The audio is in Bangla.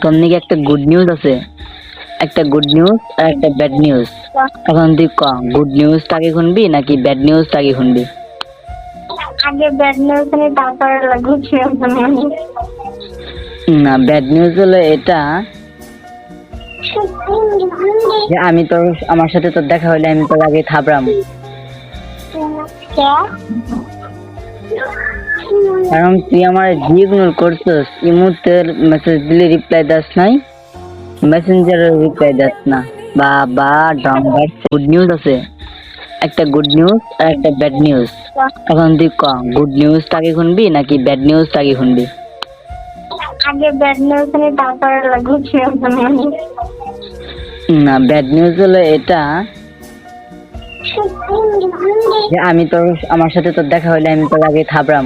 তোর নাকি একটা গুড নিউজ আছে, একটা গুড নিউজ আর একটা ব্যাড নিউজ। এখন তুই ক, গুড নিউজটা আগে শুনবি নাকি ব্যাড নিউজটা আগে শুনবি? আগে ব্যাড নিউজ শুনি তারপরে গুড নিউজ শুনি। না, ব্যাড নিউজ হলো এটা যে আমি তোর, আমার সাথে তোর দেখা হলে আমি তোর আগে থাবড়াম। কারণ তুই আমার যে ইগনোর করছিস, ইমোতের মেসেজ দিলে রিপ্লাই দাস নাই, মেসেঞ্জারের রিপ্লাই দাস না। বাবা ডঙ্গার গুড নিউজ আছে, একটা গুড নিউজ আর একটা ব্যাড নিউজ। এখন তুই ক, গুড নিউজটা আগে শুনবি নাকি ব্যাড নিউজটা আগে শুনবি? আগে ব্যাড নিউজ শুনি তারপরে গুড নিউজ শুনি। না, ব্যাড নিউজ হলো এটা যে আমি তোর, আমার সাথে তোর দেখা হলে আমি তোর আগে থাবড়াম।